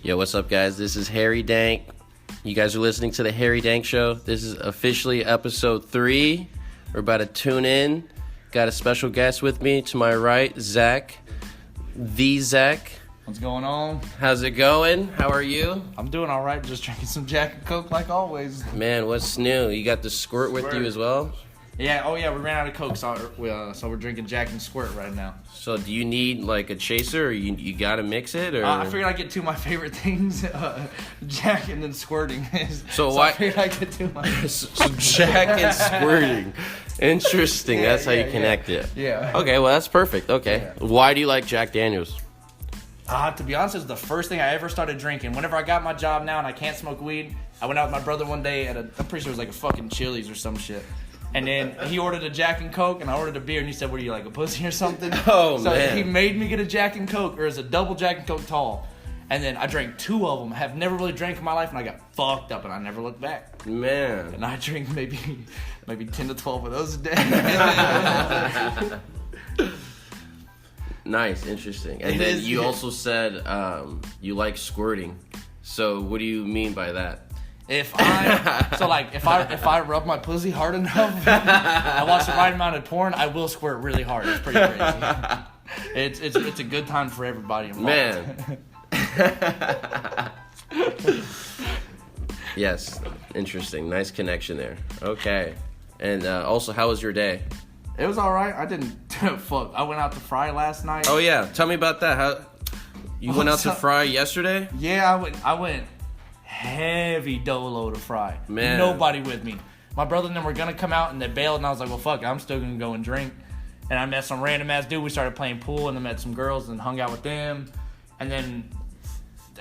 Yo, what's up, guys? This is Harrydank. You guys are listening to the Harrydank Show. This is officially episode 3. We're about to tune in. Got a special guest with me to my right, Zach. The Zach. What's going on? How's it going? How are you? I'm doing all right. Just drinking some Jack and Coke like always. Man, what's new? You got the squirt with you as well? Yeah. Oh yeah. We ran out of Coke, so we're drinking Jack and Squirt right now. So do you need like a chaser, or you gotta mix it, or? I figured I'd get two of my favorite things, Jack and then squirting. So why? I figured I'd get two of my. So Jack and squirting. Interesting. Yeah, that's how you connect it. Yeah. Okay. Well, that's perfect. Okay. Yeah. Why do you like Jack Daniels? To be honest, it's the first thing I ever started drinking. Whenever I got my job now and I can't smoke weed, I went out with my brother one day at I'm pretty sure it was like a fucking Chili's or some shit. And then he ordered a Jack and Coke, and I ordered a beer, and he said, "What are you, like a pussy or something?" Oh, so man. He made me get a Jack and Coke, or it's a double Jack and Coke tall. And then I drank 2 of them. I have never really drank in my life, and I got fucked up, and I never looked back. Man. And I drink maybe 10 to 12 of those a day. Nice, interesting. And then you also said you like squirting. So what do you mean by that? If I rub my pussy hard enough, I watch the right amount of porn, I will squirt really hard. It's pretty crazy. It's a good time for everybody involved. Man. Yes, interesting. Nice connection there. Okay. And also, how was your day? It was all right. I didn't fuck. I went out to fry last night. Oh yeah, tell me about that. How you went out to fry yesterday? Yeah, I went heavy dolo to fry. Man, nobody with me. My brother and them were gonna come out and they bailed, and I was like, well, fuck, I'm still gonna go and drink. And I met some random ass dude. We started playing pool, and then met some girls and hung out with them. And then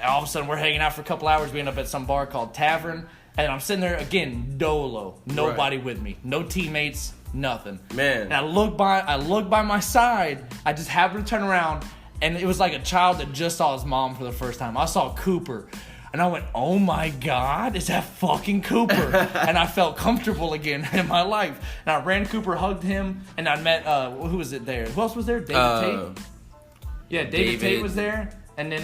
all of a sudden, we're hanging out for a couple hours. We end up at some bar called Tavern, and I'm sitting there again, dolo, nobody with me, no teammates. Nothing. Man. And I look by my side. I just happened to turn around, and it was like a child that just saw his mom for the first time. I saw Cooper, and I went, "Oh my God, is that fucking Cooper?" And I felt comfortable again in my life. And I ran Cooper, hugged him, and I met who was it there? Who else was there? David Tate. Yeah, David Tate was there, and then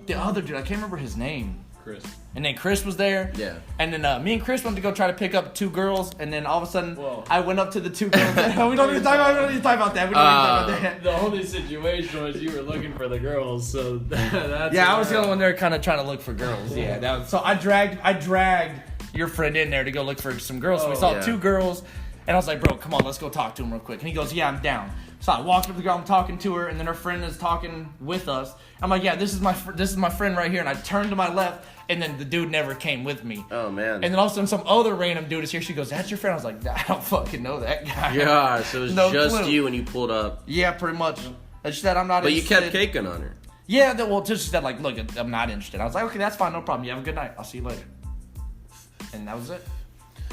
the other dude, I can't remember his name. Chris. And then Chris was there. Yeah. And then me and Chris went to go try to pick up 2 girls. And then all of a sudden, I went up to the 2 girls. We don't need to talk about that. The only situation was you were looking for the girls, so that's... Yeah, I was the only one there kind of trying to look for girls. Yeah. So I dragged your friend in there to go look for some girls. So we saw 2 girls. And I was like, bro, come on, let's go talk to him real quick. And he goes, yeah, I'm down. So I walked up to the girl, I'm talking to her, and then her friend is talking with us. I'm like, yeah, this is my friend right here. And I turned to my left, and then the dude never came with me. Oh, man. And then all of a sudden, some other random dude is here. She goes, that's your friend? I was like, I don't fucking know that guy. Yeah, so it was just you when you pulled up. Yeah, pretty much. And she said, I'm not interested. But you kept caking on her. Yeah, she said, like, look, I'm not interested. I was like, okay, that's fine, no problem. You have a good night. I'll see you later. And that was it.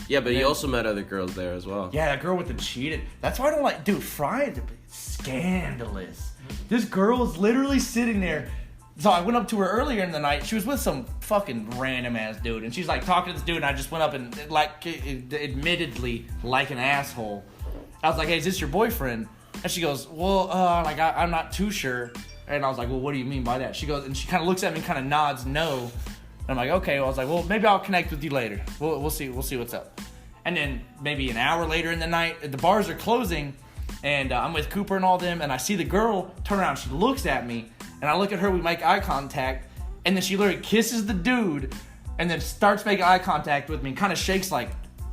Yeah, but you also met other girls there as well. Yeah, that girl with the cheated. That's why I don't like, dude, frying is scandalous. This girl is literally sitting there. So I went up to her earlier in the night. She was with some fucking random ass dude, and she's like talking to this dude, and I just went up and like, admittedly, like an asshole. I was like, hey, is this your boyfriend? And she goes, well, I'm not too sure. And I was like, well, what do you mean by that? She goes, and she kind of looks at me and kind of nods no. And I'm like, okay. Well, I was like, well, maybe I'll connect with you later. We'll see what's up. And then maybe an hour later in the night, the bars are closing, and I'm with Cooper and all them, and I see the girl turn around. She looks at me, and I look at her. We make eye contact, and then she literally kisses the dude, and then starts making eye contact with me, and kind of shakes like,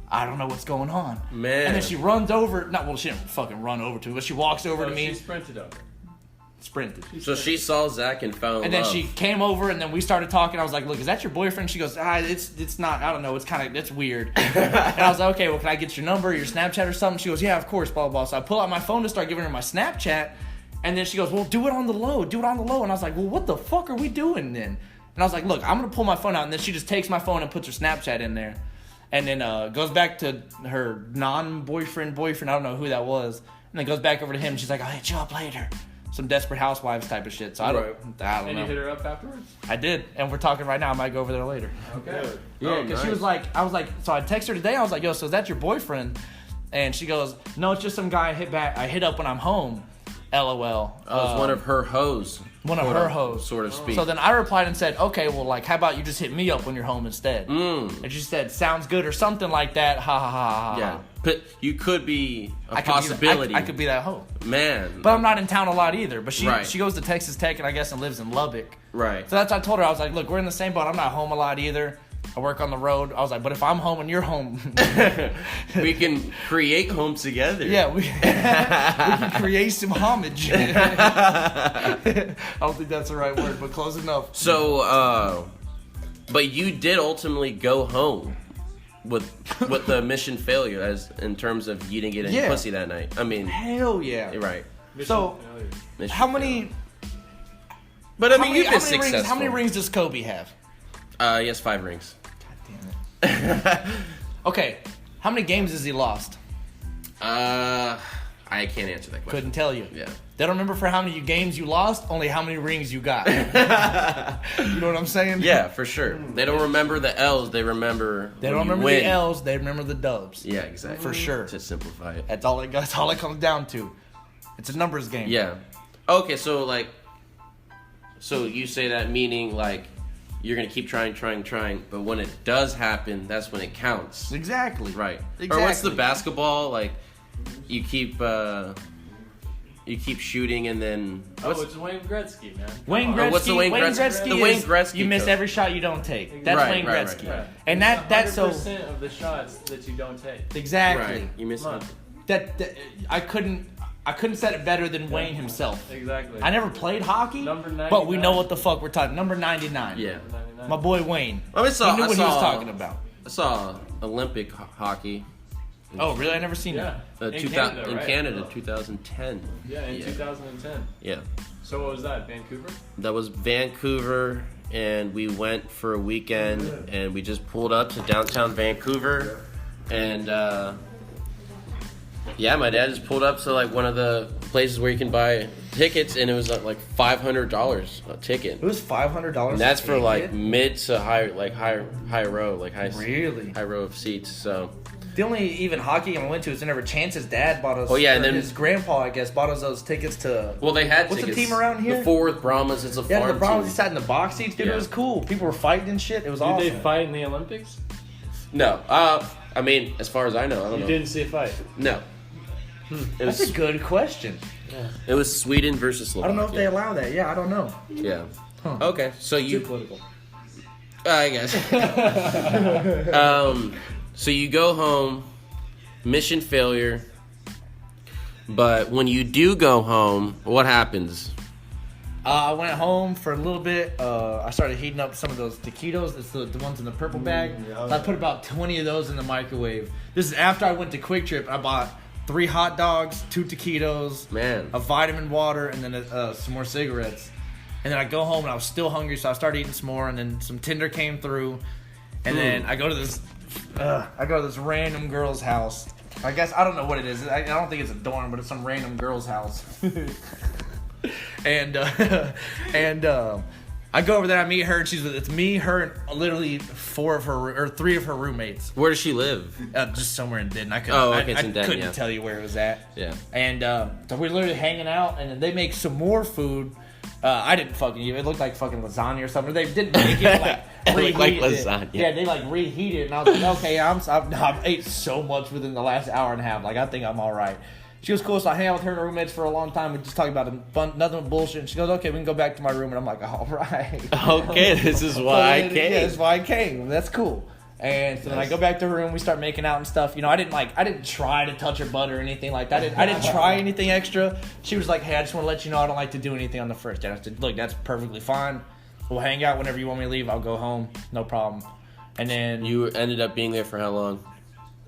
I don't know what's going on. Man. And then she runs over. She didn't fucking run over to me, but she walks over to me. She sprinted over. So she saw Zach and fell in love. And then she came over, and then we started talking. I was like, look, is that your boyfriend? She goes, it's not. I don't know. It's weird. And I was like, okay, well, can I get your number, your Snapchat or something? She goes, yeah, of course, blah, blah, blah. So I pull out my phone to start giving her my Snapchat. And then she goes, well, do it on the low. And I was like, well, what the fuck are we doing then? And I was like, look, I'm going to pull my phone out. And then she just takes my phone and puts her Snapchat in there. And then goes back to her non-boyfriend, I don't know who that was. And then goes back over to him. And she's like, I'll hit you up later. Some Desperate Housewives type of shit. So I don't know. And you hit her up afterwards? I did. And we're talking right now. I might go over there later. Okay. Yeah, because she was like, I was like, so I texted her today. I was like, yo, so is that your boyfriend? And she goes, no, it's just some guy I hit up when I'm home. LOL. I was one of her hoes. one of her hoes, sort of speak. So then I replied and said, okay, well, like, how about you just hit me up when you're home instead? And she said, sounds good, or something like that. Ha ha ha ha. Yeah, but you could be a possibility. I could be that hoe, man. But I'm not in town a lot either. But she Right. she goes to Texas Tech and I guess and lives in Lubbock. Right. So that's what I told her. I was like, look, we're in the same boat. I'm not home a lot either. I work on the road. I was like, but if I'm home and you're home, we can create homes together. yeah, we can create some homage. I don't think that's the right word, but close enough. So, but you did ultimately go home with the mission failure, as in terms of you didn't get any pussy that night. I mean, hell yeah. you're right. So, Mission how many? But I mean, you've been how many successful. how many rings does Kobe have? Yes, 5 rings. God damn it. Okay, how many games has he lost? I can't answer that question. Couldn't tell you. Yeah. They don't remember for how many games you lost, only how many rings you got. You know what I'm saying? Yeah, for sure. They don't remember the L's. They remember. They don't remember the L's. They remember the dubs. Yeah, exactly. For sure. To simplify it. That's all it comes down to. It's a numbers game. Yeah. Okay, so you say that meaning like you're gonna keep trying, but when it does happen, that's when it counts. Exactly. Right. Exactly. Or what's the basketball like? You keep shooting and then. It's Wayne Gretzky, man. Wayne Gretzky. What's the Wayne Gretzky? The Wayne Gretzky. You miss code. every shot you don't take. That's Right, Wayne right, Gretzky. right. And that's so 100% of the shots that you don't take. exactly. Right. You miss Come on. it. That I couldn't set it better than Wayne himself. Exactly. I never played hockey, Number but we 99. know what the fuck we're talking. Number 99. Yeah. 99. My boy Wayne. I He knew what he was talking about. I saw Olympic hockey. Oh, really? I never seen Yeah. that. In Canada, right? Canada, 2010. Yeah, in 2010. Yeah. So what was that? Vancouver? That was Vancouver, and we went for a weekend, and we just pulled up to downtown Vancouver, and my dad just pulled up to like one of the places where you can buy tickets, and it was like $500 a ticket. It was $500. And that's for like mid to high, like high row, like Really? high row of seats. So The only even hockey game I went to was never Chance's dad bought us. Oh, yeah, and or then- his grandpa, I guess, bought us those tickets to. well, they had What's the tickets. team around here? The Fort Worth Brahmas. It's a Yeah, farm the Browns team. sat in the box seats, dude. Yeah. It was cool. People were fighting and shit. It was Did awesome. they fight in the Olympics? No, I mean, as far as I know, I don't You know. didn't see a fight. No. It That's a was good question. it was Sweden versus I Slovakia. don't know if they allow that. Yeah, I don't know. Yeah. Huh. Okay, so Too you. political. I guess. So you go home, mission failure. But when you do go home, what happens? I went home for a little bit. I started heating up some of those taquitos. It's the ones in the purple bag. yeah. So I put about 20 of those in the microwave. This is after I went to Quick Trip. I bought 3 hot dogs, 2 taquitos, Man. a vitamin water, and then some more cigarettes. And then I go home and I was still hungry, so I started eating some more. And then some Tinder came through, and then I go to this random girl's house. I guess I don't know what it is. I don't think it's a dorm, but it's some random girl's house. and I go over there. I meet her. And it's me, her, and literally 3 of her roommates. Where does she live? Just somewhere in Denton. I couldn't. Oh, okay, it's I in Denton, couldn't yeah. tell you where it was at. Yeah. And so we're literally hanging out, and then they make some more food. I didn't fucking eat it. It looked like fucking lasagna or something. They didn't make it like It looked like reheat it. lasagna. Yeah, they like reheat it, and I was like, okay, I've ate so much within the last hour and a half. Like, I think I'm all right. She was cool, so I hang out with her and her roommates for a long time. We just talk about nothing but bullshit. And she goes, okay, we can go back to my room. And I'm like, all right. Okay, this is why I came. Yeah, that's why I came. That's cool. And so then I go back to her room. We start making out and stuff. You know, I didn't try to touch her butt or anything like that. I didn't try anything extra. She was like, hey, I just want to let you know I don't like to do anything on the first date. I said, look, that's perfectly fine. We'll hang out whenever you want me to leave. I'll go home. No problem. And then You ended up being there for how long?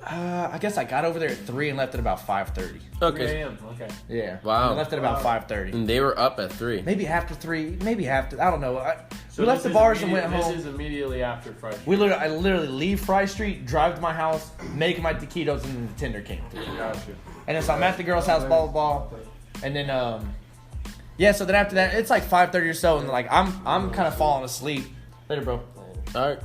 I guess I got over there at 3 and left at about 5:30. 3 Okay. a.m. Okay. Yeah. Wow. I left at about 5:30. And they were up at 3. Maybe after 3. Maybe after. I don't know. So We left this the is bars and went immediate- home. This is immediately after Friday. I literally leave Fry Street, drive to my house, make my taquitos, and then the Tinder came through. Gotcha. And then so I'm at the girl's house, blah blah blah, and then so then after that it's like 5:30 or so, and like I'm kind of falling asleep. Later, bro. All right.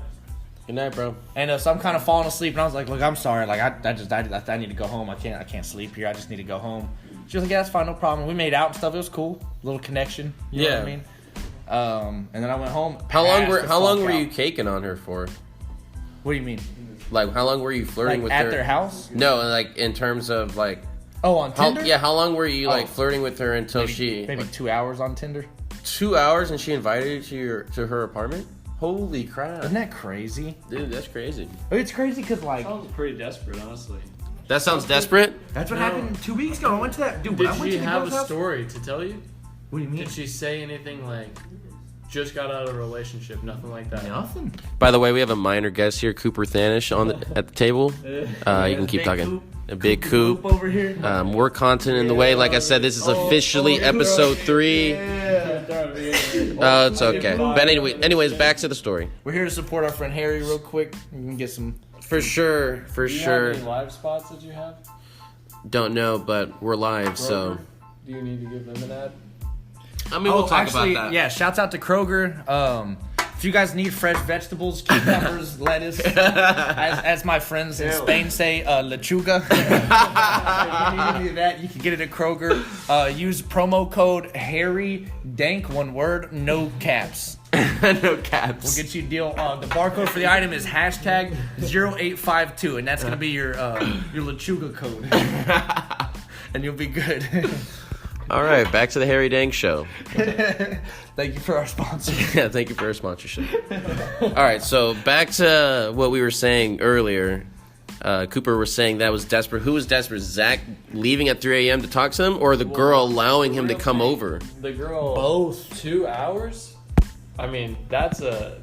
Good night, bro. And so I'm kind of falling asleep, and I was like, look, I'm sorry, like I need to go home. I can't sleep here. I just need to go home. She was like, yeah, that's fine, no problem. We made out and stuff. It was cool, little connection. You know what I mean? And then I went home. How long were out. you caking on her for? What do you mean? Like, how long were you flirting with her? At their house? No, like, in terms of, like... Oh, on Tinder? How long were you, like, flirting with her until Maybe 2 hours on Tinder. 2 hours and she invited you to her apartment? Holy crap. Isn't that crazy? Dude, that's crazy. It's crazy because, like... Sounds pretty desperate, honestly. That sounds desperate? That's what happened 2 weeks ago. I went to that... Dude, Did I went she to the have girl's a house. story to tell you? What do you mean? Did she say anything like, just got out of a relationship, nothing like that? Nothing. By the way, we have a minor guest here, Cooper Thanish, at the table. You can keep talking. Coop. A big Coop. Over here. More content in the way. Like I said, this is officially episode 3. It's okay. But anyways, back to the story. We're here to support our friend Harry real quick. We can get some... For sure. Do you have any live spots that you have? Don't know, but we're live, so... Do you need to give them an ad? I mean, we'll talk about that. Yeah, shouts out to Kroger. If you guys need fresh vegetables, cucumbers, lettuce, as my friends in Spain say, lechuga. If you need any of that, you can get it at Kroger. Use promo code Harrydank, one word, no caps. No caps. We'll get you a deal. The barcode for the item is hashtag 0852, and that's going to be your lechuga code. And you'll be good. All right, back to the Harrydank show. Thank you for our sponsor. Yeah, thank you for our sponsorship. All right, so back to what we were saying earlier. Cooper was saying that was desperate. Who was desperate? Zach leaving at 3 a.m. to talk to him, or the girl allowing him to come over? The girl. Both. 2 hours? I mean, that's a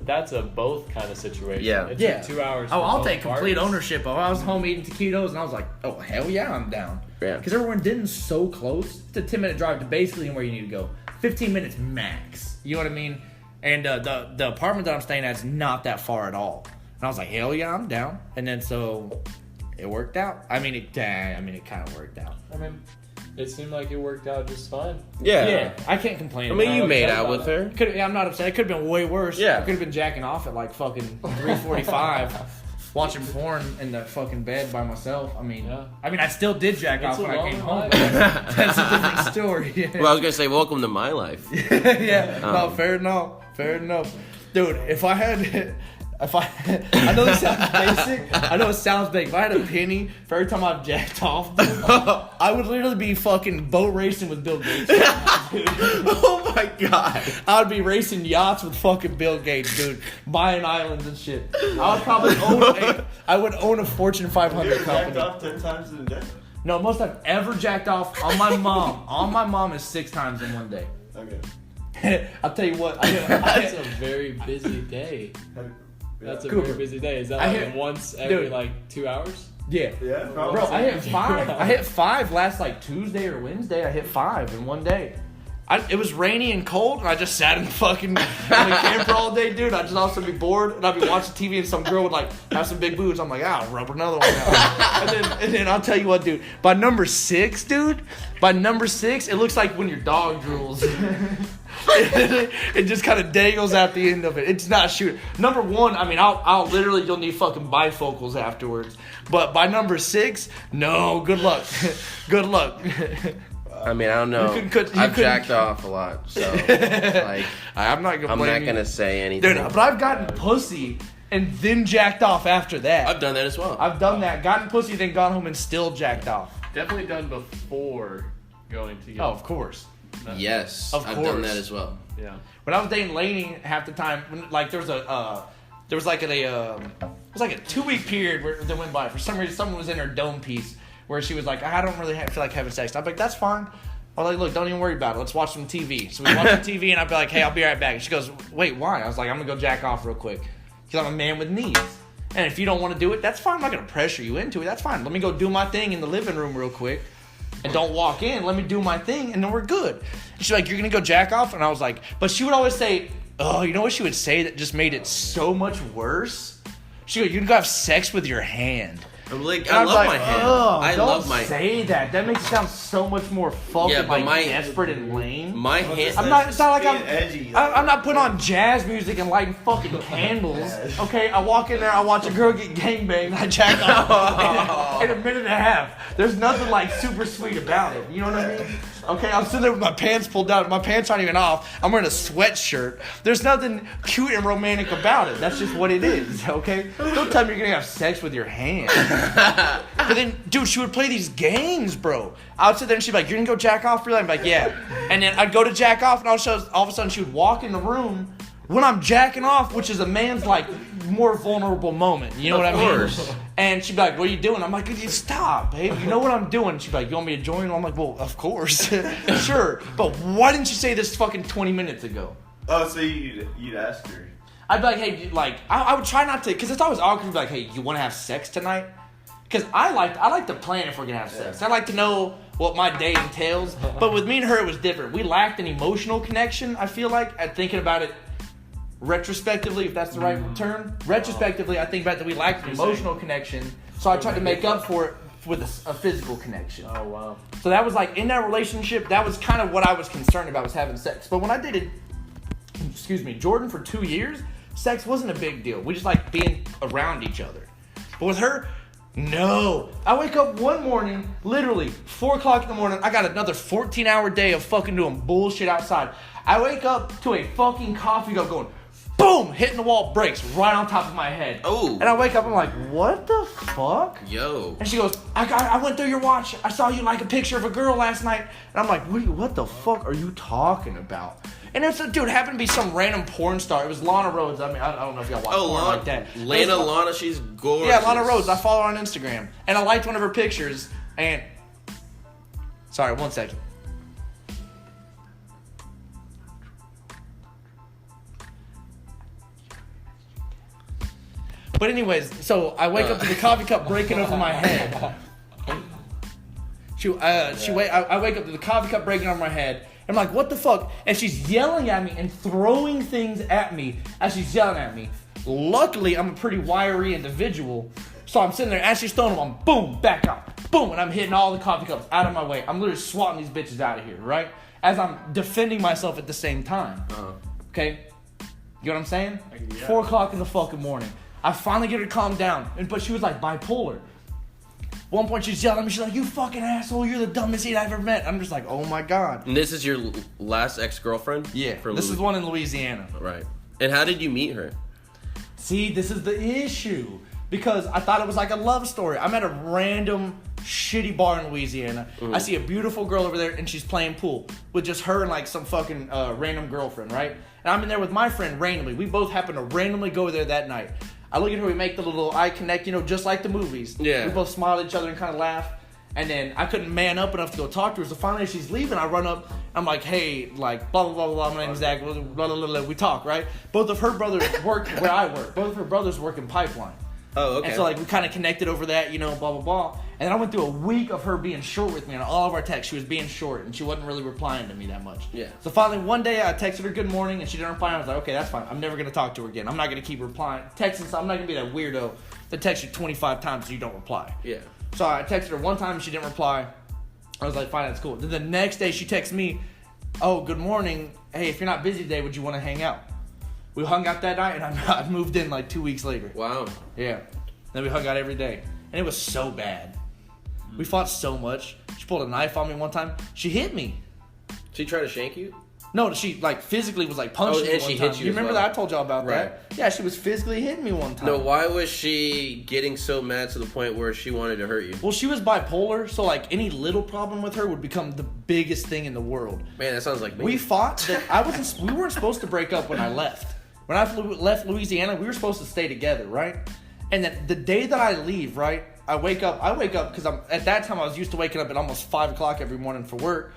both kind of situation. Yeah. It Yeah. took 2 hours. Oh, for I'll both take complete parties. ownership of it. I was home eating taquitos, and I was like, oh, hell yeah, I'm down. Yeah. Because everyone didn't so close. It's a 10-minute drive to basically where you need to go. 15 minutes max. You know what I mean? And the apartment that I'm staying at is not that far at all. And I was like, hell yeah, I'm down. And then so it worked out. I mean, it kind of worked out. I mean, it seemed like it worked out just fine. Yeah, I can't complain. I mean, about you it. made out with her. I'm not upset. It could have been way worse. Yeah. I could have been jacking off at like fucking 3:45, watching porn in the fucking bed by myself. I mean, Yeah. I still did jack It's off a when I long came home. life. That's a different story. Well, I was gonna say, welcome to my life. Yeah. No, fair enough, dude. I know this sounds basic. I know it sounds big. If I had a penny for every time I've jacked off, dude, I would literally be fucking boat racing with Bill Gates. Oh my god. I would be racing yachts with fucking Bill Gates, dude. Buying islands and shit. I would probably own a Fortune 500 Jacked company. off 10 times in a day? No, most I've ever jacked off on my mom. On my mom is 6 times in one day. Okay. I'll tell you what. That's a very busy day. That's a Cooper. very busy day. Is that I like hit- once every dude. like 2 hours? Yeah. Yeah, probably. Bro, I hit 5. I hit 5 last like Tuesday or Wednesday. I hit 5 in one day. It was rainy and cold, and I just sat in the camper all day, dude. I'd just also be bored, and I'd be watching TV, and some girl would like have some big boobs. I'm like, I'll rub another one out. and then I'll tell you what, dude. By number 6, dude. By number 6, it looks like when your dog drools. It just kind of dangles at the end of it. It's not shooting. Number 1, I mean, I'll literally, you'll need fucking bifocals afterwards. But by number 6, no, good luck. Good luck. I mean, I don't know. You couldn't- I've jacked off a lot, so like, I'm not gonna I'm blame not you. gonna say anything. Dude, but I've gotten pussy and then jacked off after that. I've done that as well. I've done that. Gotten pussy, then gone home and still jacked off. Definitely done before going to get. Oh, of course. Yes, Of I've done course. that as well. Yeah. When I was dating Lainey, half the time, like there was like a 2-week period that went by. For some reason, someone was in her dome piece where she was like, I don't really feel like having sex. I'm like, that's fine. I was like, look, don't even worry about it. Let's watch some TV. So we watch some TV, and I'd be like, hey, I'll be right back. And she goes, wait, why? I was like, I'm gonna go jack off real quick because I'm a man with needs. And if you don't want to do it, that's fine. I'm not gonna pressure you into it. That's fine. Let me go do my thing in the living room real quick. And don't walk in. Let me do my thing, and then we're good. And she's like, you're going to go jack off? And I was like, but she would always say, oh, you know what she would say that just made it so much worse? She would go, you can go have sex with your hand. I'm like, And I I'm love like, my hand. "Ugh, I don't love my say that. That makes it sound so much more fucking Yeah, but like desperate and lame. my hand. I'm not. It's not like Being I'm. edgy. I'm not putting on jazz music and lighting fucking candles. Okay, I walk in there, I watch a girl get gangbanged, and I jack off in a minute and a half. There's nothing like super sweet about it. You know what I mean? Okay, I'm sitting there with my pants pulled down. My pants aren't even off. I'm wearing a sweatshirt. There's nothing cute and romantic about it. That's just what it is. Okay, don't tell me you're gonna have sex with your hand. But then, dude, she would play these games, bro. I would sit there and she'd be like, "You're gonna go jack off for you?" I'm like, "Yeah." And then I'd go to jack off, and all of a sudden she would walk in the room when I'm jacking off, which is a man's like more vulnerable moment. You know what I mean? course. And she'd be like, "What are you doing?" I'm like, "Stop, babe. You know what I'm doing." She'd be like, "You want me to join?" I'm like, "Well, of course, sure. But why didn't you say this fucking 20 minutes ago?" Oh, so you'd ask her. I'd be like, "Hey, like, I would try not to, because it's always awkward to be like, hey, you want to have sex tonight?" Because I like to plan if we're going to have sex. I like to know what my day entails. But with me and her, it was different. We lacked an emotional connection, I feel like, at thinking about it retrospectively, if that's the right term. Retrospectively, I think about that we lacked an emotional connection. So I tried to make up for it with a physical connection. Oh, wow. So that was like, in that relationship, that was kind of what I was concerned about, was having sex. But when I dated, Jordan for 2 years, sex wasn't a big deal. We just like being around each other. But with her, no. I wake up one morning, literally 4 o'clock in the morning. I got another 14-hour day of fucking doing bullshit outside. I wake up to a fucking coffee cup going, boom, hitting the wall, breaks right on top of my head. Oh. And I wake up, I'm like, what the fuck? Yo. And she goes, I went through your watch. I saw you like a picture of a girl last night. And I'm like, what the fuck are you talking about? And it's a dude, happened to be some random porn star. It was Lana Rhoades. I mean, I don't know if y'all watch porn like that. Lana, she's gorgeous. Yeah, Lana Rhoades. I follow her on Instagram. And I liked one of her pictures. And, sorry, 1 second. But anyways, so I wake up to the coffee cup breaking over my head. I wake up to the coffee cup breaking over my head. I'm like, what the fuck? And she's yelling at me and throwing things at me as she's yelling at me. Luckily, I'm a pretty wiry individual. So I'm sitting there, as she's throwing them, I'm boom, back out. Boom, and I'm hitting all the coffee cups out of my way. I'm literally swatting these bitches out of here, right? As I'm defending myself at the same time. Okay? You know what I'm saying? Yeah. 4 o'clock in the fucking morning. I finally get her to calm down. But she was like bipolar. One point she's yelling at me, she's like, "You fucking asshole, you're the dumbest idiot I've ever met." I'm just like, oh my god. And this is your last ex-girlfriend? Yeah, this is one in Louisiana. Right. And how did you meet her? See, this is the issue. Because I thought it was like a love story. I'm at a random shitty bar in Louisiana. I see a beautiful girl over there and she's playing pool with just her and like some fucking random girlfriend, right? And I'm in there with my friend randomly. We both happen to randomly go there that night. I look at her, we make the little eye connect, just like the movies. Yeah. We both smile at each other and kind of laugh. And then I couldn't man up enough to go talk to her. So finally as she's leaving, I run up. I'm like, "Hey, like, blah, blah, blah, blah. My name's Zach." Blah, blah, blah, blah. We talk, right? Both of her brothers work where I work. Both of her brothers work in pipeline. Oh, okay. And so, like, we kind of connected over that, blah, blah, blah. And then I went through a week of her being short with me on all of our texts. She was being short, and she wasn't really replying to me that much. Yeah. So finally, one day, I texted her good morning, and she didn't reply. I was like, okay, that's fine. I'm never going to talk to her again. I'm not going to keep replying. Texting, so I'm not going to be that weirdo that texts you 25 times and you don't reply. Yeah. So I texted her one time, and she didn't reply. I was like, fine, that's cool. Then the next day, she texts me, "Oh, good morning. Hey, if you're not busy today, would you want to hang out?" We hung out that night, and I moved in like 2 weeks later. Wow. Yeah. Then we hung out every day. And it was so bad. We fought so much. She pulled a knife on me one time. She hit me. She tried to shank you? No, she like physically was like punching me and one she time. hit you You as remember well. that? I told y'all about Right. that. Yeah, she was physically hitting me one time. No, why was she getting so mad to the point where she wanted to hurt you? Well, she was bipolar, so like any little problem with her would become the biggest thing in the world. Man, that sounds like me. We fought. We weren't supposed to break up when I left. When I left Louisiana, we were supposed to stay together, right? And then the day that I leave, right, I wake up because at that time I was used to waking up at almost 5 o'clock every morning for work.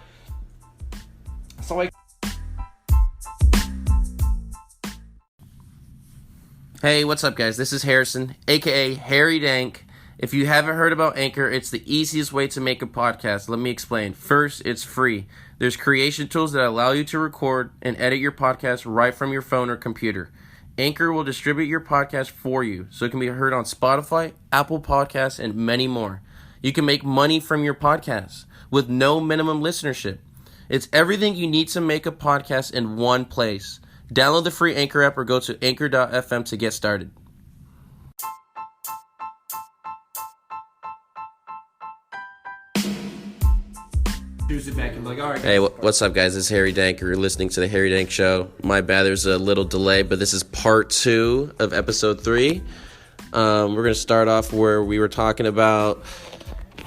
So I Hey, what's up, guys? This is Harrison, aka Harrydank. If you haven't heard about Anchor, it's the easiest way to make a podcast. Let me explain. First, it's free. There's creation tools that allow you to record and edit your podcast right from your phone or computer. Anchor will distribute your podcast for you so it can be heard on Spotify, Apple Podcasts, and many more. You can make money from your podcast with no minimum listenership. It's everything you need to make a podcast in one place. Download the free Anchor app or go to anchor.fm to get started. Back and like, all right. Hey, what's up, guys? It's Harrydank. You're listening to the Harrydank Show. My bad, there's a little delay, but this is part 2 of episode 3. We're going to start off where we were talking about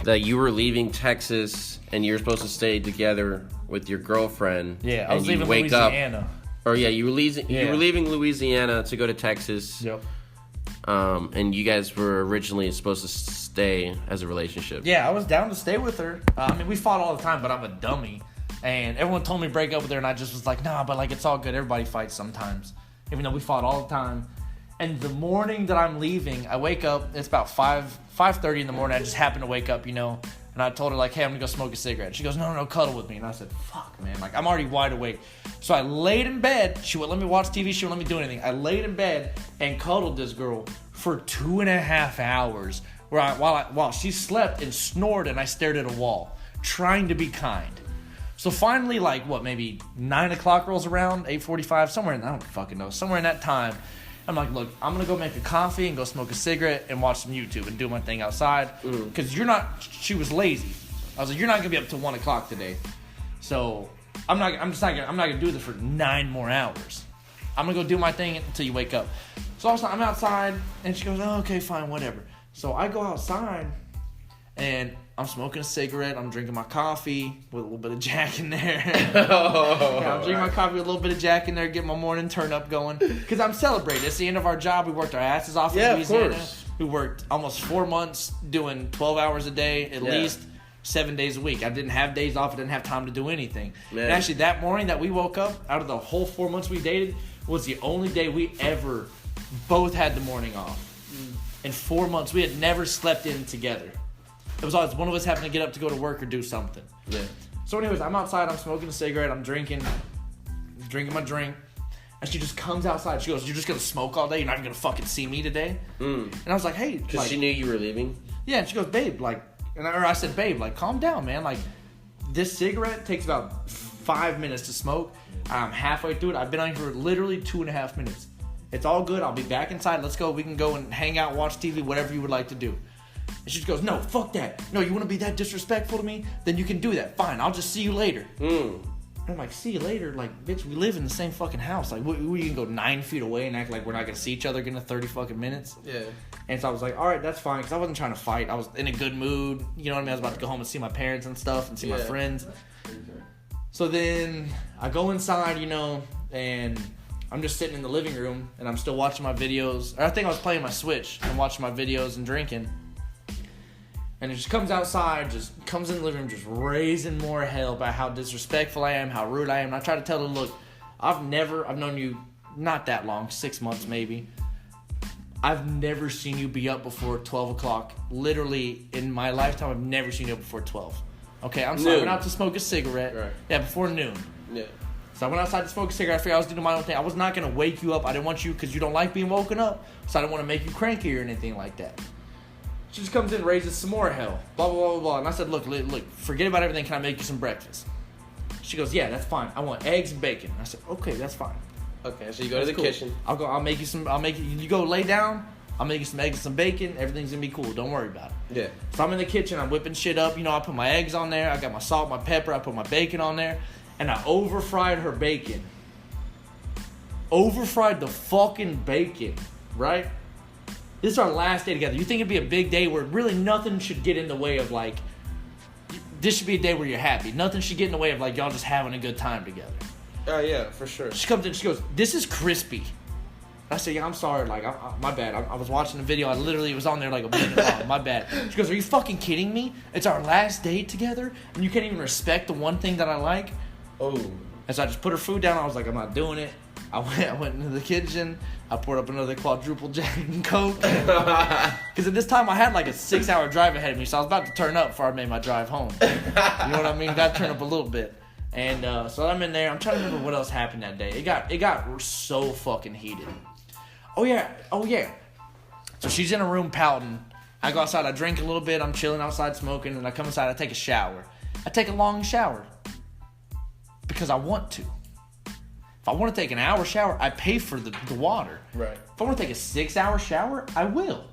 that you were leaving Texas and you're supposed to stay together with your girlfriend. Yeah, I was and leaving Louisiana. You were leaving Louisiana to go to Texas. Yep. And you guys were originally supposed to stay as a relationship. Yeah, I was down to stay with her. We fought all the time, but I'm a dummy. And everyone told me to break up with her, and I just was like, nah, but like it's all good. Everybody fights sometimes. Even though we fought all the time. And the morning that I'm leaving, I wake up. It's about 5:30 in the morning. I just happened to wake up, And I told her, like, hey, I'm going to go smoke a cigarette. She goes, no, cuddle with me. And I said, fuck, man. Like, I'm already wide awake. So I laid in bed. She wouldn't let me watch TV. She wouldn't let me do anything. I laid in bed and cuddled this girl for 2.5 hours while she slept and snored and I stared at a wall, trying to be kind. So finally, like, maybe 9 o'clock rolls around, 8:45, somewhere in, I don't fucking know, somewhere in that time. I'm like, look, I'm going to go make a coffee and go smoke a cigarette and watch some YouTube and do my thing outside. Because she was lazy. I was like, you're not going to be up till 1 o'clock today. So I'm not going to do this for 9 more hours. I'm going to go do my thing until you wake up. So I'm outside and she goes, oh, okay, fine, whatever. So I go outside and I'm smoking a cigarette. I'm drinking my coffee with a little bit of Jack in there. I'm drinking my coffee with a little bit of Jack in there, getting my morning turn up going. Because I'm celebrating. It's the end of our job. We worked our asses off in Louisiana. Of course. We worked almost 4 months doing 12 hours a day, at least 7 days a week. I didn't have days off. I didn't have time to do anything. Man. And actually, that morning that we woke up, out of the whole 4 months we dated, was the only day we ever both had the morning off. In 4 months, we had never slept in together. It was always one of us having to get up to go to work or do something. Yeah. So anyways, I'm outside. I'm smoking a cigarette. I'm drinking my drink. And she just comes outside. She goes, you're just going to smoke all day? You're not even going to fucking see me today? And I was like, hey. Because she knew you were leaving? Yeah. And she goes, babe, I said, babe, calm down, man. This cigarette takes about 5 minutes to smoke. I'm halfway through it. I've been on here for literally 2.5 minutes. It's all good. I'll be back inside. Let's go. We can go and hang out, watch TV, whatever you would like to do. And she just goes, no, fuck that. No, you want to be that disrespectful to me? Then you can do that. Fine, I'll just see you later. And I'm like, see you later? Like, bitch, we live in the same fucking house. Like, we can go 9 feet away and act like we're not going to see each other again in 30 fucking minutes. Yeah. And so I was like, all right, that's fine. Because I wasn't trying to fight. I was in a good mood. You know what I mean? I was about to go home and see my parents and stuff and see my friends. So then I go inside, and I'm just sitting in the living room and I'm still watching my videos. Or I think I was playing my Switch and watching my videos and drinking. And it just comes outside, just comes in the living room, just raising more hell about how disrespectful I am, how rude I am. And I try to tell her, look, I've known you not that long, 6 months maybe. I've never seen you be up before 12 o'clock. Literally, in my lifetime, I've never seen you up before 12. Okay, I'm sorry. I went out to smoke a cigarette. Right. Yeah, before noon. Yeah. So I went outside to smoke a cigarette. I figured I was doing my own thing. I was not going to wake you up. I didn't want you, because you don't like being woken up. So I didn't want to make you cranky or anything like that. She just comes in and raises some more hell. Blah, blah, blah, blah, blah. And I said, look, forget about everything. Can I make you some breakfast? She goes, yeah, that's fine. I want eggs and bacon. I said, okay, that's fine. Okay, so you go to the kitchen. You go lay down. I'll make you some eggs and some bacon. Everything's going to be cool. Don't worry about it. Yeah. So I'm in the kitchen. I'm whipping shit up. I put my eggs on there. I got my salt, my pepper. I put my bacon on there. And I over-fried her bacon. Over-fried the fucking bacon. Right? This is our last day together. You think it'd be a big day where really nothing should get in the way of, this should be a day where you're happy. Nothing should get in the way of, y'all just having a good time together. Oh, yeah, for sure. She comes in, she goes, this is crispy. I said, yeah, I'm sorry. My bad. I was watching the video. It was on there a minute long. My bad. She goes, are you fucking kidding me? It's our last date together, and you can't even respect the one thing that I like? Oh. And so I just put her food down. I was like, I'm not doing it. I went into the kitchen. I poured up another quadruple Jack and Coke. Because at this time, I had a 6-hour drive ahead of me, so I was about to turn up before I made my drive home. You know what I mean? Got to turn up a little bit. And so I'm in there. I'm trying to remember what else happened that day. It got so fucking heated. Oh yeah. So she's in a room pouting. I go outside, I drink a little bit, I'm chilling outside smoking, and I come inside, I take a shower. I take a long shower. Because I want to. If I want to take an hour shower, I pay for the water. Right. If I want to take a 6-hour shower, I will.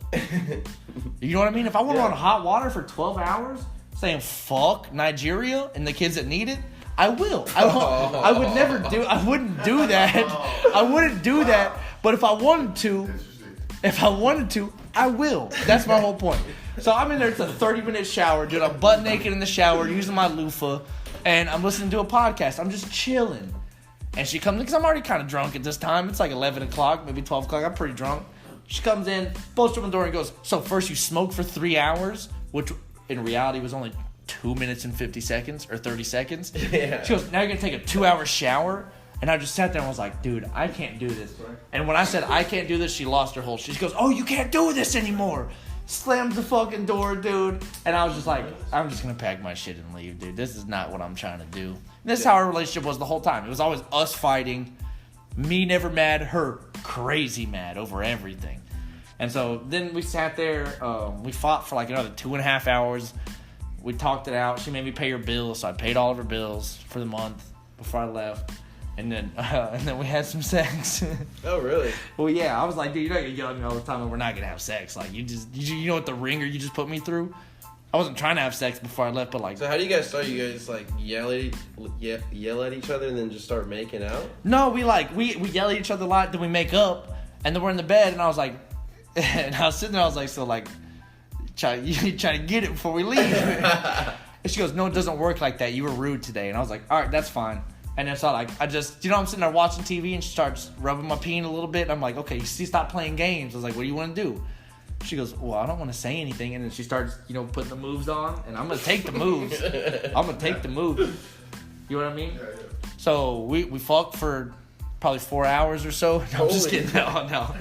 You know what I mean? If I want to run hot water for 12 hours, saying fuck Nigeria and the kids that need it, I will. I would never do. I wouldn't do that. I wouldn't do that. But if I wanted to, I will. That's my whole point. So I'm in there. It's a 30-minute shower, dude. I'm butt naked in the shower, using my loofah, and I'm listening to a podcast. I'm just chilling. And she comes in, because I'm already kind of drunk at this time. It's like 11 o'clock, maybe 12 o'clock. I'm pretty drunk. She comes in, posts on the door, and goes, so first you smoked for 3 hours, which in reality was only 2 minutes and 50 seconds or 30 seconds. Yeah. She goes, now you're going to take a 2-hour shower? And I just sat there and was like, dude, I can't do this. And when I said I can't do this, she lost her hold. She goes, oh, you can't do this anymore. Slams the fucking door, dude. And I was just like, I'm just going to pack my shit and leave, dude. This is not what I'm trying to do. And this is how our relationship was the whole time. It was always us fighting. Me never mad, her crazy mad over everything. And so then we sat there. We fought for like another 2.5 hours. We talked it out. She made me pay her bills, so I paid all of her bills for the month before I left. And then we had some sex. Oh, really? Well, yeah. I was like, dude, you're not gonna yell at me all the time, and we're not gonna have sex. Like, you know what the ringer you just put me through? I wasn't trying to have sex before I left, but like. So how do you guys start? You guys like yell at each other and then just start making out? No, we yell at each other a lot, then we make up, and then we're in the bed, and I was like, and I was sitting there, I was like, so like, you try to get it before we leave. And she goes, no, it doesn't work like that. You were rude today, and I was like, all right, that's fine. And then so like I just, I'm sitting there watching TV, and she starts rubbing my peen a little bit. And I'm like, okay, stop playing games. I was like, what do you want to do? She goes, well, I don't want to say anything. And then she starts, putting the moves on, and I'm gonna take the moves. You know what I mean? Yeah. So we fucked for probably 4 hours or so. No, I'm just kidding. No.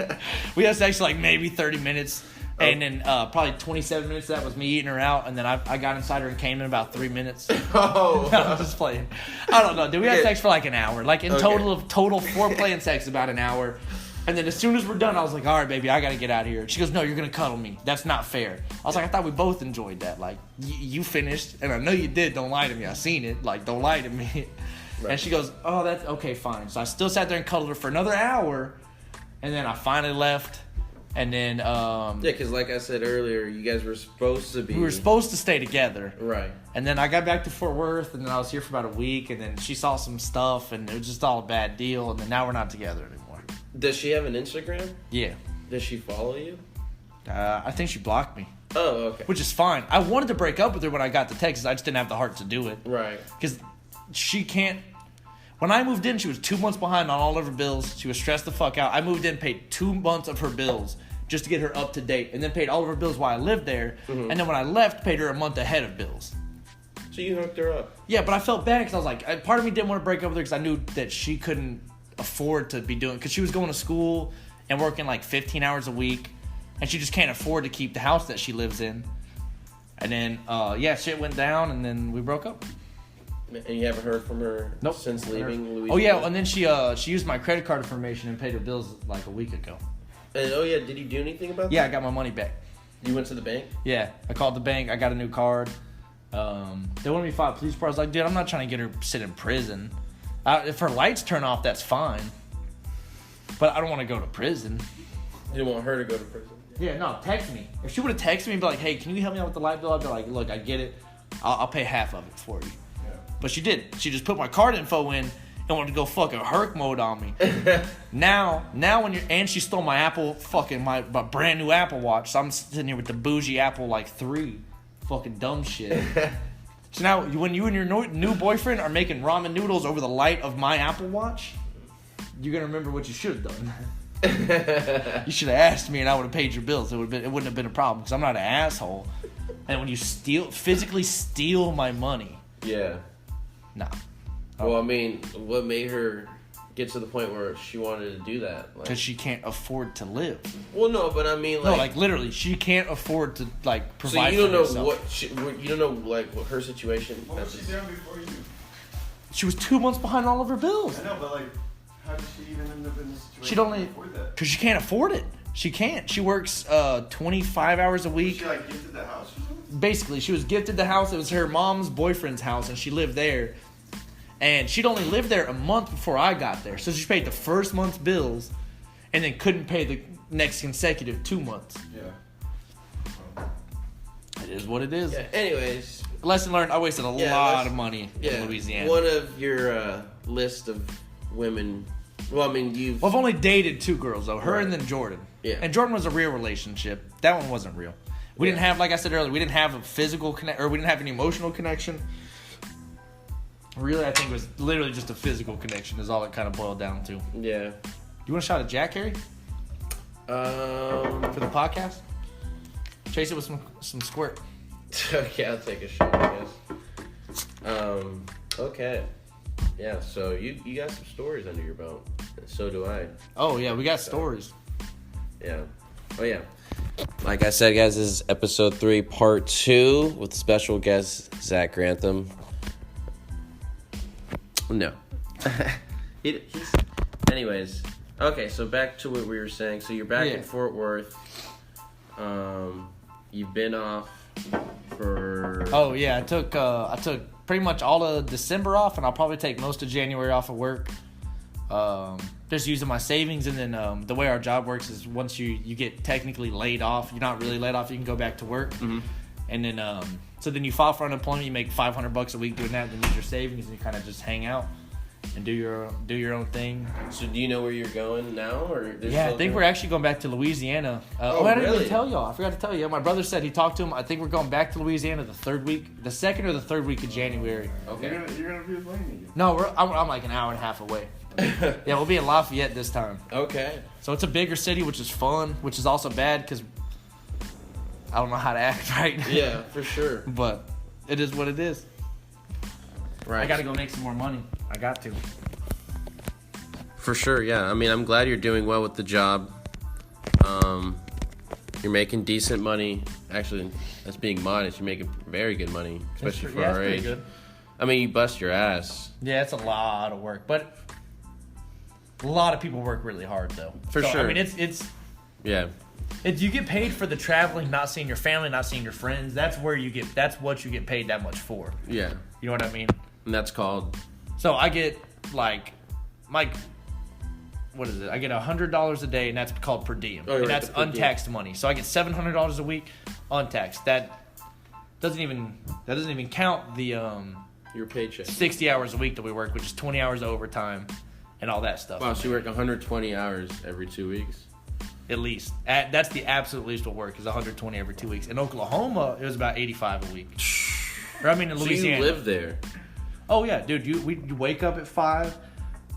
We had sex like maybe 30 minutes. And then probably 27 minutes of that was me eating her out. And then I got inside her and came in about 3 minutes. Oh. No, I'm just playing. I don't know, dude. We had sex for like an hour. Like in total foreplay and sex about an hour. And then as soon as we're done, I was like, all right, baby, I got to get out of here. She goes, no, you're going to cuddle me. That's not fair. I was like, I thought we both enjoyed that. Like, you finished. And I know you did. Don't lie to me. I seen it. Like, don't lie to me. Right. And she goes, oh, that's okay, fine. So I still sat there and cuddled her for another hour. And then I finally left. And then, yeah, because like I said earlier, you guys were supposed to be. We were supposed to stay together. Right. And then I got back to Fort Worth, and then I was here for about a week, and then she saw some stuff, and it was just all a bad deal, and then now we're not together anymore. Does she have an Instagram? Yeah. Does she follow you? I think she blocked me. Oh, okay. Which is fine. I wanted to break up with her when I got to Texas. I just didn't have the heart to do it. Right. Because she can't. When I moved in, she was 2 months behind on all of her bills. She was stressed the fuck out. I moved in, paid 2 months of her bills just to get her up to date, and then paid all of her bills while I lived there. Mm-hmm. And then when I left, paid her a month ahead of bills. So you hooked her up? Yeah, but I felt bad because I was like, part of me didn't want to break up with her because I knew that she couldn't afford to be doing, because she was going to school and working like 15 hours a week, and she just can't afford to keep the house that she lives in. And then, shit went down, and then we broke up. And you haven't heard from her since leaving Louisiana? Oh, yeah, and then she used my credit card information and paid her bills like a week ago. And, did you do anything about that? Yeah, I got my money back. You went to the bank? Yeah, I called the bank. I got a new card. They wanted me to file a police report. I was like, dude, I'm not trying to get her sit in prison. If her lights turn off, that's fine. But I don't want to go to prison. You didn't want her to go to prison? Yeah, no, text me. If she would have texted me and be like, hey, can you help me out with the light bill? I'd be like, look, I get it. I'll pay half of it for you. Yeah. But she did. She just put my card info in and wanted to go fucking Herc mode on me. now and she stole my Apple my brand new Apple Watch. So I'm sitting here with the bougie Apple like 3. Fucking dumb shit. So now when you and your new boyfriend are making ramen noodles over the light of my Apple Watch, you're going to remember what you should have done. You should have asked me and I would have paid your bills. It wouldn't have been a problem because I'm not an asshole. And when you physically steal my money. Yeah. Nah. Well, I mean, what made her get to the point where she wanted to do that? Because she can't afford to live. Well, no, but I mean, like... No, like, literally, she can't afford to, like, provide for herself. So you don't know, like, what her situation... What was she doing before you? She was 2 months behind all of her bills. I know, but, like, How did she even end up in this situation? She'd only afford that? because she can't afford it. She can't. She works 25 hours a Was week. she like gifted the house or something? Basically, she was gifted the house. It was her mom's boyfriend's house, and she lived there. And she'd only lived there a month before I got there. So she paid the first month's bills and then couldn't pay the next consecutive 2 months. Yeah. It is what it is. Yeah, anyways. Lesson learned, I wasted a lot of money in Louisiana. One of your list of women. Well, I mean, you've. Well, I've only dated 2 girls, though. Her Right. and then Jordan. Yeah. And Jordan was a real relationship. That one wasn't real. We didn't have, like I said earlier, we didn't have a physical or we didn't have an emotional connection. Really, I think it was literally just a physical connection is all it kind of boiled down to. Yeah. You want a shot of Jack, Harry? For the podcast? Chase it with some squirt. Okay, I'll take a shot, I guess. Okay. Yeah, so you got some stories under your belt. So do I. Oh, yeah, we got stories. Yeah. Oh, yeah. Like I said, guys, this is episode 3, part 2, with special guest Zach Grantham. No. Anyways. Okay, so back to what we were saying. So you're back in Fort Worth. You've been off for... Oh, yeah, I took pretty much all of December off, and I'll probably take most of January off of work. Just using my savings, and then the way our job works is once you get technically laid off, you're not really laid off, you can go back to work. Mm-hmm. And then so then you file for unemployment, you make $500 a week doing that, then use your savings, and you kind of just hang out and do your own thing. So do you know where you're going now? Or Yeah, I think we're actually going back to Louisiana. I didn't even tell y'all. I forgot to tell you. My brother said he talked to him. I think we're going back to Louisiana the second or the third week of January. Okay. You're gonna be with Laney again. No, I'm like an hour and a half away. Yeah, we'll be in Lafayette this time. Okay. So it's a bigger city, which is fun, which is also bad because I don't know how to act right. Yeah, for sure. But it is what it is. Right. I got to go make some more money. I got to. For sure, yeah. I mean, I'm glad you're doing well with the job. You're making decent money. Actually, that's being modest. You're making very good money, especially for our age. Good. I mean, you bust your ass. Yeah, it's a lot of work, but a lot of people work really hard though. For sure. I mean, it's Yeah. you get paid for the traveling, not seeing your family, not seeing your friends. That's what you get paid that much for. Yeah. You know what I mean? And that's called... So I get what is it? I get $100 a day, and that's called per diem. Oh, and right, that's the per diem. untaxed money. So I get $700 a week untaxed. That doesn't even count the Your paycheck. 60 hours a week that we work, which is 20 hours of overtime and all that stuff. Wow, so you work 120 hours every 2 weeks? At least. That's the absolute least we'll work is 120 every 2 weeks. In Oklahoma, it was about 85 a week. Or I mean in Louisiana. So you live there? Oh yeah, dude. You wake up at 5.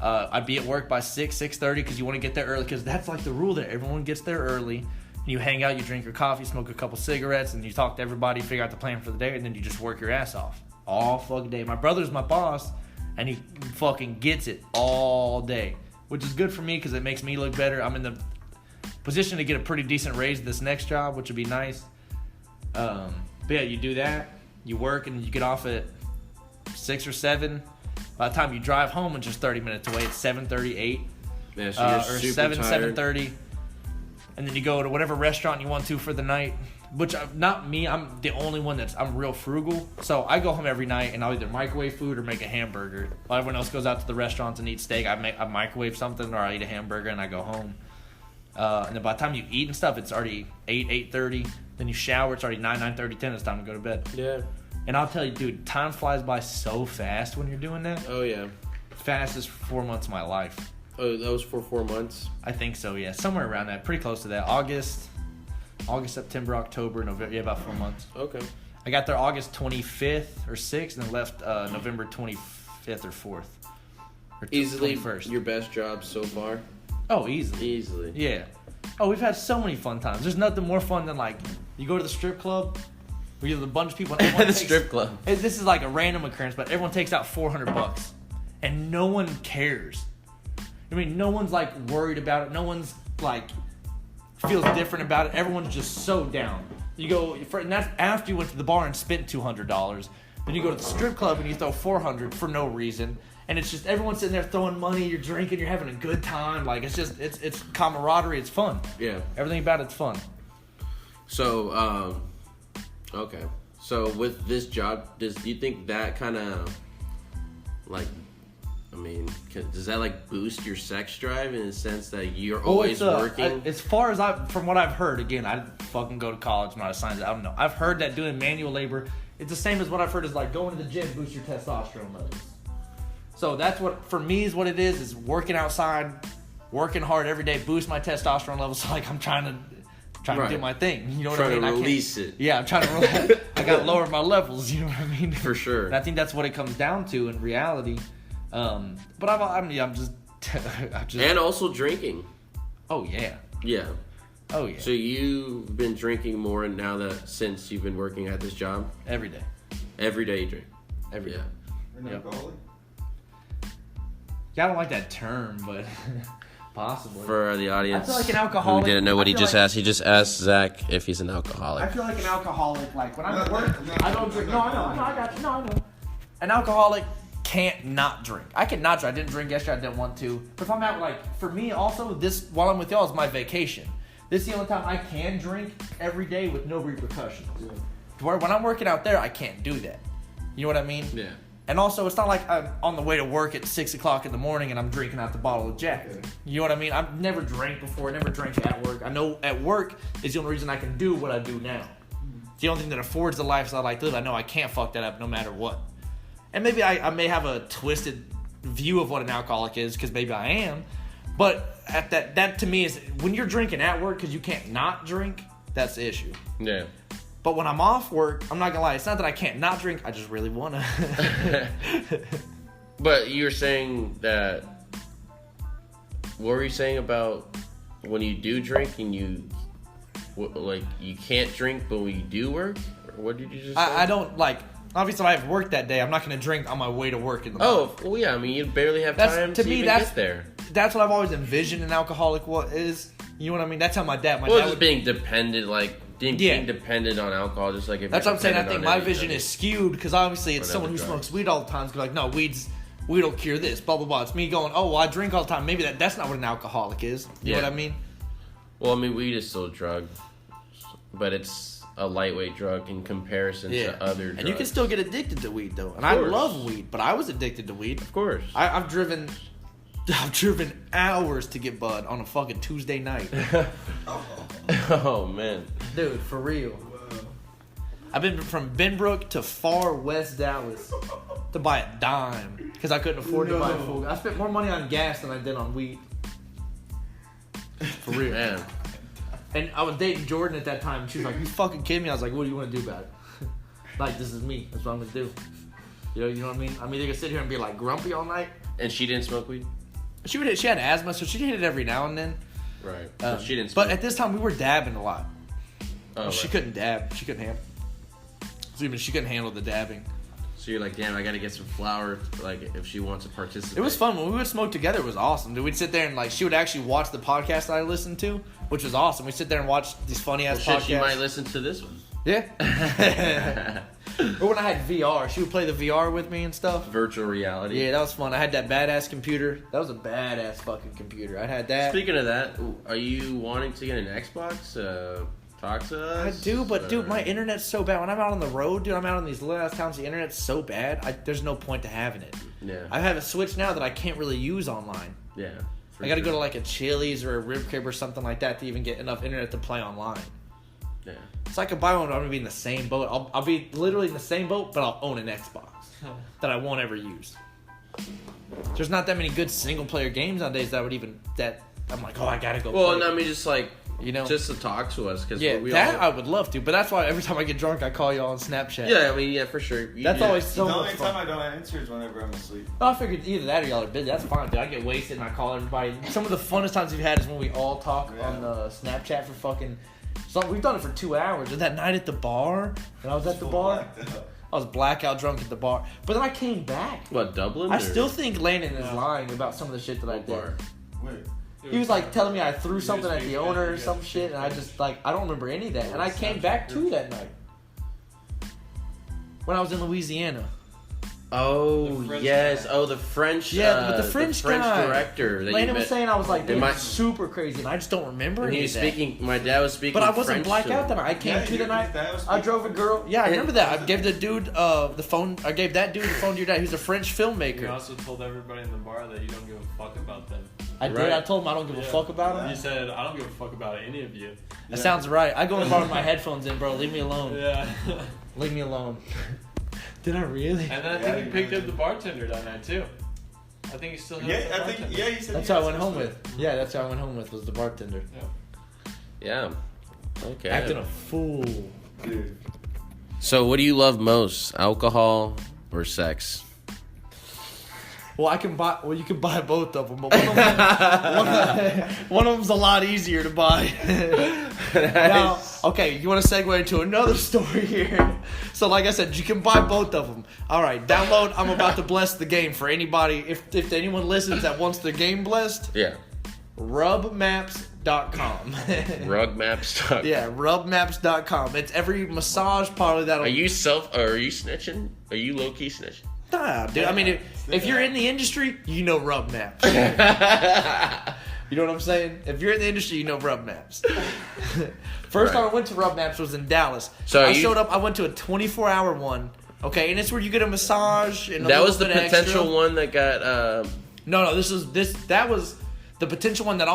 I'd be at work by 6:30 because you want to get there early because that's like the rule there. Everyone gets there early. And you hang out, you drink your coffee, smoke a couple cigarettes, and you talk to everybody, figure out the plan for the day, and then you just work your ass off all fucking day. My brother's my boss, and he fucking gets it all day, which is good for me because it makes me look better. I'm in the position to get a pretty decent raise this next job, which would be nice. But yeah, you do that, you work, and you get off at 6 or 7. By the time you drive home, it's just 30 minutes away. It's 7:38. Yeah, so you're Or super 7:30. And then you go to whatever restaurant you want to for the night. Which, not me, I'm the only one I'm real frugal. So I go home every night and I'll either microwave food or make a hamburger. While everyone else goes out to the restaurants and eat steak, I microwave something or I eat a hamburger and I go home. And then by the time you eat and stuff, it's already 8:30. Then you shower, it's already 9:30, 10. It's time to go to bed. Yeah. And I'll tell you, dude, time flies by so fast when you're doing that. Oh, yeah. Fastest 4 months of my life. Oh, that was for 4 months? I think so, yeah. Somewhere around that. Pretty close to that. August, September, October, November. Yeah, about 4 months. Okay. I got there August 25th or 6th and then left November 25th or 4th. Or Easily 21st. your best job so far? Oh, easily. Easily. Yeah. Oh, we've had so many fun times. There's nothing more fun than, like, you go to the strip club, where you have a bunch of people. The strip club. This is like a random occurrence, but everyone takes out $400, and no one cares. I mean, no one's like worried about it. No one's like feels different about it. Everyone's just so down. You go, and that's after you went to the bar and spent $200. Then you go to the strip club and you throw 400 for no reason. And it's just everyone's sitting there throwing money, you're drinking, you're having a good time. Like, it's just, it's camaraderie, it's fun. Yeah. Everything about it's fun. So, okay. So with this job, do you think that kind of, like, I mean, does that like boost your sex drive in the sense that you're always working? As far as from what I've heard, again, I didn't fucking go to college, I'm not a scientist, I don't know. I've heard that doing manual labor, it's the same as what I've heard is like going to the gym boosts your testosterone levels. So that's what, for me, is what it is working outside, working hard every day, boost my testosterone levels. So like I'm trying to do my thing. You know what I mean? Trying to release it. Yeah, I'm trying to release I got to lower my levels, you know what I mean? For sure. And I think that's what it comes down to in reality. But I'm just and also drinking. Oh yeah. Yeah. Oh yeah. So you've been drinking more now since you've been working at this job? Every day. Every day you drink. Every day. You're an alcoholic? Yeah, I don't like that term, but possibly. For the audience I feel like an alcoholic. who didn't know what he just asked, he just asked Zach if he's an alcoholic. I feel like an alcoholic, like when I'm at work, I don't drink. No, I know, I got you. No, I know. An alcoholic can't not drink. I can not drink. I didn't drink yesterday. I didn't want to. But if I'm out, like, for me also, this, while I'm with y'all, is my vacation. This is the only time I can drink every day with no repercussions. Yeah. Where when I'm working out there, I can't do that. You know what I mean? Yeah. And also, it's not like I'm on the way to work at 6 o'clock in the morning and I'm drinking out the bottle of Jack. You know what I mean? I've never drank before. I never drank at work. I know at work is the only reason I can do what I do now. It's the only thing that affords the lifestyle I like to live. I know I can't fuck that up no matter what. And maybe I may have a twisted view of what an alcoholic is, because maybe I am. But at that to me is, when you're drinking at work because you can't not drink, that's the issue. Yeah. But when I'm off work, I'm not gonna lie, it's not that I can't not drink, I just really wanna. But you were saying that, what were you saying about when you do drink and you can't drink but when you do work? Or what did you just say? I don't, like, obviously I have work that day, I'm not gonna drink on my way to work in the morning. Oh, well, yeah, I mean, you barely have time to even get there. That's what I've always envisioned an alcoholic is. You know what I mean? That's how my dad just being dependent, like, being dependent on alcohol, just like if that's what I'm saying. I think my anything. vision is skewed because obviously it's someone who smokes weed all the time. It's like, no, weed will cure this, blah blah blah. It's me going, oh, well, I drink all the time. Maybe that's not what an alcoholic is. You know what I mean? Well, I mean, weed is still a drug, but it's a lightweight drug in comparison to other drugs. And you can still get addicted to weed though. And I love weed, but I was addicted to weed. Of course. I've driven hours to get bud on a fucking Tuesday night. Oh man, dude, for real. I've been from Benbrook to far west Dallas to buy a dime because I couldn't afford to buy a full. I spent more money on gas than I did on weed. For real, man. And I was dating Jordan at that time. And she was like, "You fucking kidding me?" I was like, "What do you want to do about it?" Like, this is me. That's what I'm gonna do. You know what I mean? I'm either gonna sit here and be like grumpy all night. And she didn't smoke weed. She had asthma, so she did it every now and then. Right. So she didn't smoke. But at this time, we were dabbing a lot. Oh, she couldn't dab. She couldn't handle. So even she couldn't handle the dabbing. So you're like, damn, I gotta get some flour, like, if she wants to participate. It was fun. When we would smoke together, it was awesome. Dude, we'd sit there and, like, she would actually watch the podcast that I listened to, which was awesome. We'd sit there and watch these funny-ass podcasts. She might listen to this one. Yeah. Or when I had VR, she would play the VR with me and stuff. Virtual reality. Yeah, that was fun. I had that badass computer. That was a badass fucking computer. I had that. Speaking of that, are you wanting to get an Xbox? Talk to us? I do, but dude, my internet's so bad. When I'm out on the road, dude, I'm out on these little ass towns, the internet's so bad, there's no point to having it. Yeah. I have a Switch now that I can't really use online. Yeah. I gotta go to like a Chili's or a Rib Crib or something like that to even get enough internet to play online. Yeah. So I could buy one, but I'm gonna be in the same boat. I'll be literally in the same boat, but I'll own an Xbox that I won't ever use. There's not that many good single player games nowadays that I'm like, oh, I gotta go. Well, play. I mean, just like, you know, just to talk to us, because I would love to, but that's why every time I get drunk, I call y'all on Snapchat. Yeah, I mean, yeah, for sure. That's always so the much only fun. time I don't answer is whenever I'm asleep. Oh, I figured either that or y'all are busy. That's fine, dude. I get wasted and I call everybody. Some of the funnest times we've had is when we all talk on the Snapchat for fucking. So we've done it for 2 hours. And that night at the bar, and I was at the bar. I was blackout drunk at the bar, but then I came back. What, Dublin? I still think Landon is lying about some of the shit that I did. Wait. He was like telling me I threw something at the owner or some shit, and I just like I don't remember any of that. And I came back too that night. when I was in Louisiana. Oh, The French yes. guy. Oh, the French. Yeah, but the French guy. director. That you Landon was met. saying I was like, dude, Am I- super crazy, and I just don't remember And any he of was that. speaking. My dad was speaking. But I wasn't French blacked to out him. that night. I came Yeah, to the your night. dad was I drove a girl. Yeah, I And- remember that. I gave the dude the phone. I gave that dude the phone to your dad. He's a French You filmmaker. also told everybody in the bar that you don't give a fuck about them. I did. Right. I told him I don't give a Yeah. fuck about him. You said, I don't give a fuck about any of you. That sounds right. I go in the bar with my headphones in, bro. Leave me alone. Yeah. Leave me alone. Did I really? And then I think he picked up the bartender that night, too. I think he still had the Yeah, I bartender. think. Yeah, you said. That's he who I had went some home stuff. with. Yeah, that's who I went home with, was the bartender. Yeah. Okay. Acting a fool. Dude. So, what do you love most, alcohol or sex? Well, you can buy both of them, but one of them's a lot easier to buy. Now, okay, you want to segue into another story here. So, like I said, you can buy both of them. All right, download. I'm about to bless the game for anybody. If anyone listens that wants their game blessed, Yeah. rubmaps.com. Rugmaps. Yeah, rubmaps.com. It's every massage parlor that'll. Are you snitching? Are you low key snitching? Nah, dude. I mean, if you're in the industry, you know Rub Maps. You know what I'm saying? If you're in the industry, you know Rub Maps. First time I went to Rub Maps was in Dallas. So I showed up. I went to a 24-hour one. Okay, and it's where you get a massage and That was the bit potential extra. one that got No, that was the potential one that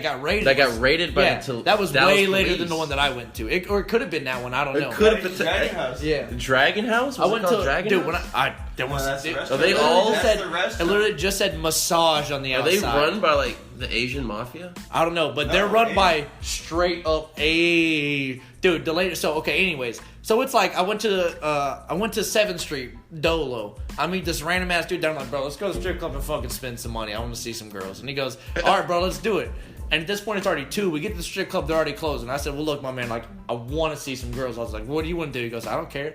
got rated. rated by Yeah, the that was Dallas way later police. than the one that I went to. Or it could have been that one. I don't know. It could have been Dragon House. Yeah. Dragon House. I Was went it called to Dragon dude House? when there was that's the dude, restaurant. Are they it literally all- just That's the said, restaurant. it literally just said massage on the Are outside. they run by like the Asian mafia? I don't know, but they're No, run A. by straight up a dude. The latest. So okay. Anyways, so it's like I went to 7th Street Dolo. I meet this random ass dude. I'm like, bro, let's go to the strip club and fucking spend some money. I want to see some girls. And he goes, all right, bro, let's do it. And at this point, it's already 2. We get to the strip club, they're already closed. And I said, well, look, my man, like, I want to see some girls. I was like, what do you want to do? He goes, I don't care.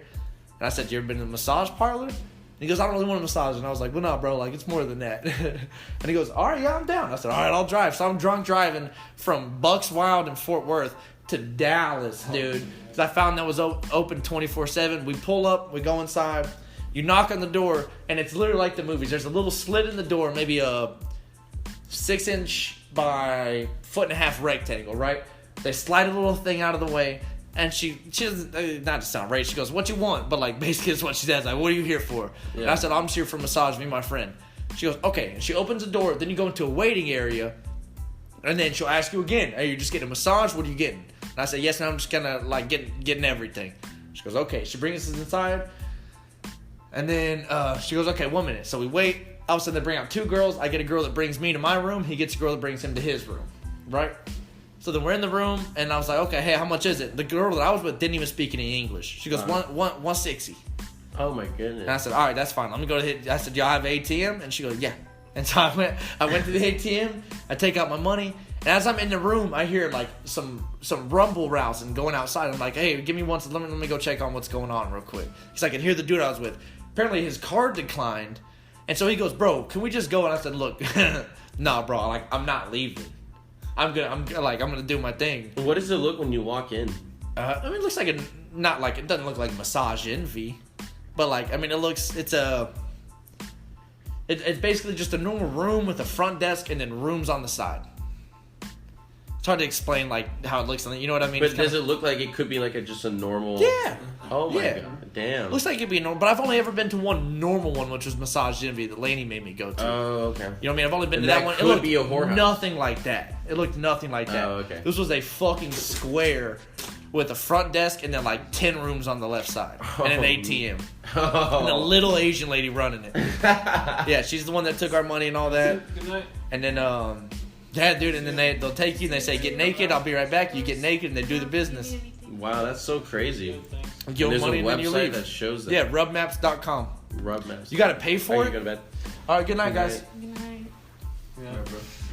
And I said, you ever been to a massage parlor? And he goes, I don't really want a massage. And I was like, well, no, bro, like, it's more than that. And he goes, all right, yeah, I'm down. I said, all right, I'll drive. So I'm drunk driving from Bucks Wild in Fort Worth to Dallas, dude. Because I found that was open 24/7. We pull up, we go inside. You knock on the door, and it's literally like the movies. There's a little slit in the door, maybe a 6-inch by 1.5 rectangle, right? They slide a little thing out of the way, and she doesn't, not to sound right, she goes, what you want? But like, basically it's what she says, like, what are you here for? Yeah. And I said, I'm just here for a massage, me and my friend. She goes, okay. And she opens the door, then you go into a waiting area, and then she'll ask you again, hey, you just getting a massage? What are you getting? And I said, yes, and I'm just kind of like getting everything. She goes, okay. She brings us inside, and then she goes, okay, 1 minute. So we wait. All of a sudden, they bring out 2 girls. I get a girl that brings me to my room. He gets a girl that brings him to his room, right? So then we're in the room, and I was like, okay, hey, how much is it? The girl that I was with didn't even speak any English. She goes, 160. Oh my And I goodness. said, all right, that's fine. Let me go to hit. I said, y'all have an ATM? And she goes, yeah. And so I went to the ATM. I take out my money. And as I'm in the room, I hear like some rumble rousing going outside. I'm like, hey, give me one. Let me go check on what's going on real quick. Because I can hear the dude I was with. Apparently his card declined. And so he goes, bro, can we just go? And I said, look, nah, bro, like, I'm not leaving. I'm gonna do my thing. What does it look when you walk in? I mean, it looks like it doesn't look like Massage Envy, but like, I mean, it's basically just a normal room with a front desk and then rooms on the side. It's hard to explain like how it looks, you know what I mean? But does it look like it could be like just a normal? Yeah. Oh my Yeah. god! Damn. Looks like it'd be normal, but I've only ever been to one normal one, which was Massage Envy that Lainey made me go to. Oh, okay. You know what I mean? I've only been And to that that one. It could looked be a whorehouse. nothing like that. It looked nothing like that. Oh, okay. This was a fucking square with a front desk and then like 10 rooms on the left side and an ATM. And a little Asian lady running it. Yeah, she's the one that took our money and all that. Good night. And then, yeah, dude, and then they'll take you and they say, get naked, I'll be right back. You get naked and they do the business. Wow, that's so crazy. Give them There's money a and then you website leave. that shows that. Yeah, rubmaps.com. Rub maps. You got to pay for Oh, it? you go to bed. All right, good night, guys. Good night. Yeah, bro.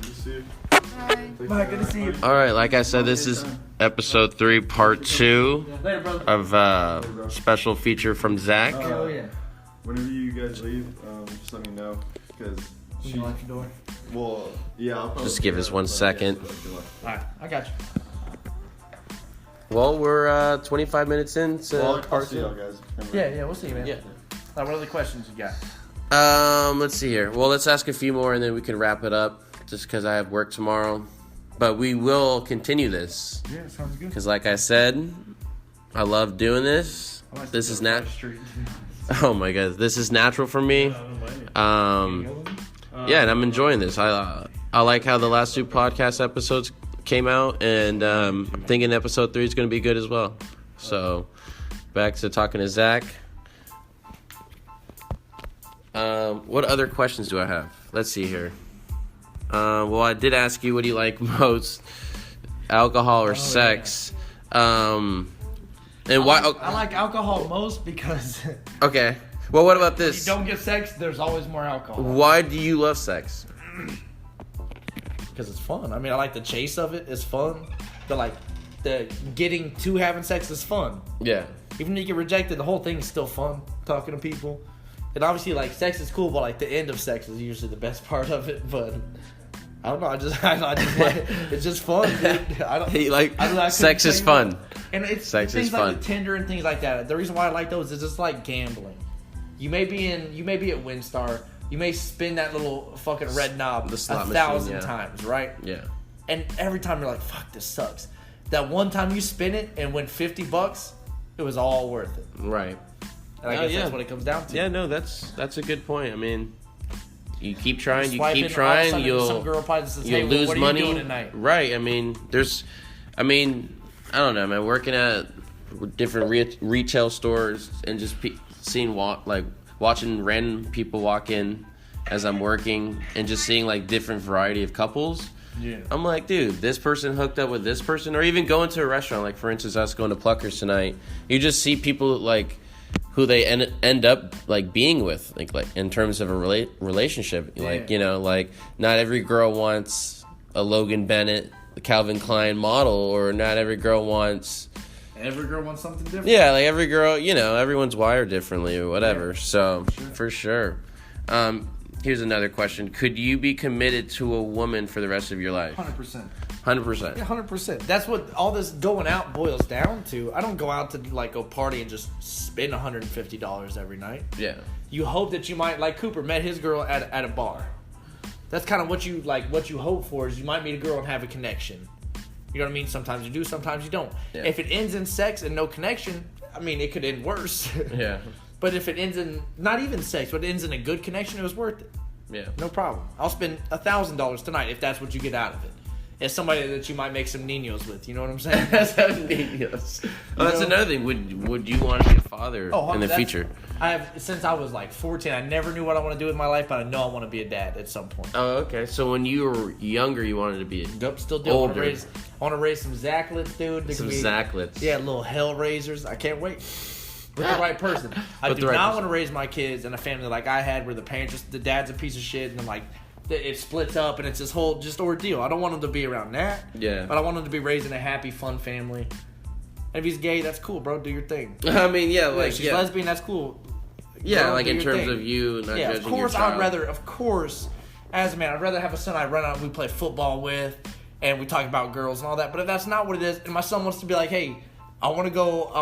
Good to see you. Bye. Bye, good to see you. All right, like I said, this is episode 3, part 2 Later, brother. of special feature from Zach. Oh, yeah. Whenever you guys leave, just let me know because You can lock your door. well, yeah. I'll probably Just give us 1 second. All right, I got you. Well, we're 25 minutes in. Well, I'll part see 2. y'all guys. Yeah, we'll see, man. Yeah. What other questions you got? Let's see here. Well, let's ask a few more and then we can wrap it up just because I have work tomorrow. But we will continue this Yeah, sounds good. because, like I said, I love doing this. This is Oh my God, this is natural for me. Yeah, and I'm enjoying this. I like how the last 2 podcast episodes came out, and I'm thinking episode 3 is going to be good as well. So, back to talking to Zach. What other questions do I have? Let's see here. Well, I did ask you, what do you like most, alcohol or sex? And why? I like alcohol most because Okay. Well, what about if this? you don't get sex, there's always more alcohol. Why do you love sex? Because it's fun. I mean, I like the chase of it. It's fun. The getting to having sex is fun. Yeah. Even if you get rejected, the whole thing is still fun. Talking to people. And obviously, like, sex is cool, but, like, the end of sex is usually the best part of it. But I don't know. I just like, it's just fun, dude. I Sex is fun. And it's Sex things is like fun. the Tinder and things like that. The reason why I like those is just like gambling. You may be at WinStar. You may spin that little fucking red knob The slot 1,000 machine, yeah. times, right? Yeah. And every time you're like, fuck, this sucks. That one time you spin it and win $50, it was all worth it. Right. And I guess that's what it comes down to. Yeah, no, that's a good point. I mean, you keep trying, Swiping, all of a sudden, some you'll girl probably says, hey, lose what money. Are you doing tonight? Right. I mean, I don't know, man. Working at different retail stores and just seeing watching random people walk in as I'm working and just seeing like different variety of couples. Yeah. I'm like, dude, this person hooked up with this person, or even going to a restaurant. Like, for instance, us going to Pluckers tonight. You just see people like who they end up like being with, like in terms of a relationship. Yeah. Like, you know, like not every girl wants a Logan Bennett, the Calvin Klein model, or not every girl wants. Every girl wants something different. Yeah, like every girl, you know, everyone's wired differently or whatever. Yeah, so for sure. Here's another question: could you be committed to a woman for the rest of your life? 100%. 100%. Yeah, 100%. That's what all this going out boils down to. I don't go out to like go party and just spend $150 every night. Yeah. You hope that you might, like Cooper met his girl at a bar. That's kind of what you hope for, is you might meet a girl and have a connection. You know what I mean? Sometimes you do, sometimes you don't. Yeah. If it ends in sex and no connection, I mean, it could end worse. Yeah. But if it ends in not even sex, but it ends in a good connection, it was worth it. Yeah. No problem. I'll spend $1,000 tonight if that's what you get out of it. It's somebody that you might make some niños with. You know what I'm saying? Some niños. Oh, that's another thing. Would you want to be a father in the future? I have, since I was like 14. I never knew what I want to do with my life, but I know I want to be a dad at some point. Oh, okay. So when you were younger, you wanted to be Yep, still do. older. I want to raise some Zachlets, dude. Some Zachlets. Yeah, little hell raisers. I can't wait. With the right person. I do not want to raise my kids in a family like I had, where the dad's a piece of shit, and then like it splits up, and it's this whole just ordeal. I don't want him to be around that. Yeah. But I want him to be raised in a happy, fun family. And if he's gay, that's cool, bro. Do your thing. I mean, yeah, like if she's lesbian, that's cool. Yeah, Bro, like do in your terms thing. of you not judging of course, your child. of course, as a man, I'd rather have a son I run out and we play football with, and we talk about girls and all that. But if that's not what it is, and my son wants to be like, hey, I want to go.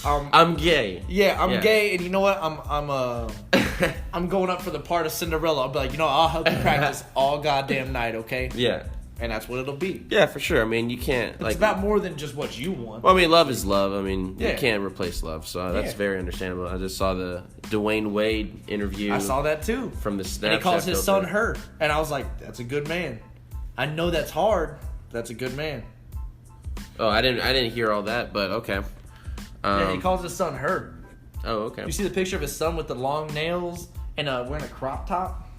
I'm gay. Yeah, I'm gay, and you know what? I'm going up for the part of Cinderella. I'll be like, I'll help you practice all goddamn night, okay? Yeah. And that's what it'll be. Yeah, for sure. I mean, you can't It's about more than just what you want. Well, I mean, love is love. I mean, Yeah. you can't replace love. So that's very understandable. I just saw the Dwayne Wade interview. I saw that too. From the Snapchat And he calls his son filter. her, and I was like, that's a good man. I know that's hard. But that's a good man. Oh, I didn't hear all that, but okay. Yeah, he calls his son her. Oh, okay. You see the picture of his son with the long nails and wearing a crop top?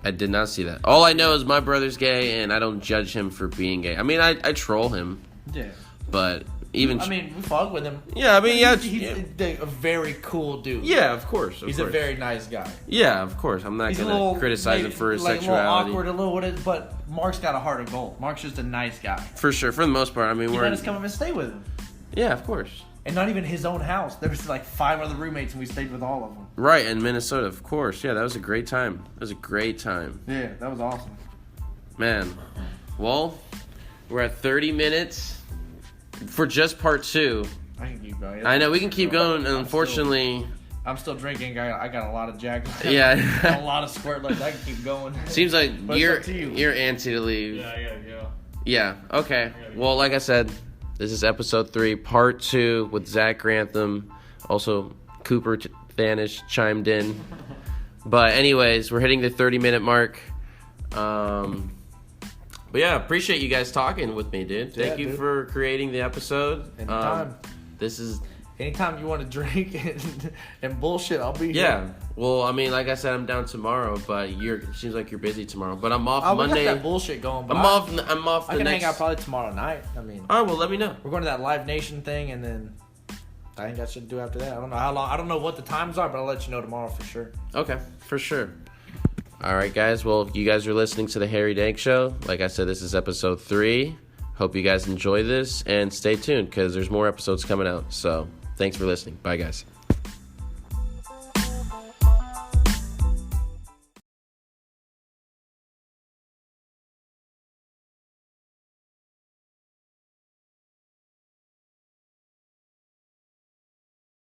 I did not see that. All I know is my brother's gay, and I don't judge him for being gay. I mean, I troll him, Yeah. but even... I mean, we fuck with him. yeah, I mean, yeah. He's a very cool dude. Yeah, of course. He's a very nice guy. Yeah, of course. I'm not He's going to criticize him for his like sexuality. a little awkward, a little what it is, but Mark's got a heart of gold. Mark's just a nice guy. For sure. For the most part, I mean, He we're... let us come up and stay with him. Yeah, of course. And not even his own house. There was like 5 other roommates, and we stayed with all of them. Right, in Minnesota, of course. Yeah, that was a great time. That was a great time. Yeah, that was awesome. Man. Well, we're at 30 minutes. for just part 2. I can keep going. I know we can keep going, and unfortunately, I'm still drinking. I got a lot of Jack. yeah, Got a lot of squirt left. I can keep going. seems like But it's you're up to you. antsy to leave. Yeah, I gotta go. Yeah. Okay. Well, like I said, this is episode 3, part 2 with Zach Grantham. Also, Cooper Thanish chimed in. But anyways, we're hitting the 30-minute mark. But yeah, appreciate you guys talking with me, dude. Thank you for creating the episode. Anytime. This is Anytime you want to drink and bullshit, I'll be here. yeah. Well, I mean, like I said, I'm down tomorrow, but seems like you're busy tomorrow. But I'm off We Monday. got that bullshit going. But I'm off. I The can next. hang out probably tomorrow night. I mean, All right. Well, let me know. we're going to that Live Nation thing, and then I think I should do after that. I don't know how long. I don't know what the times are, but I'll let you know tomorrow for sure. Okay, for sure. All right, guys. Well, you guys are listening to the Harrydank Show. Like I said, this is episode 3. Hope you guys enjoy this, and stay tuned because there's more episodes coming out. So, thanks for listening. Bye, guys.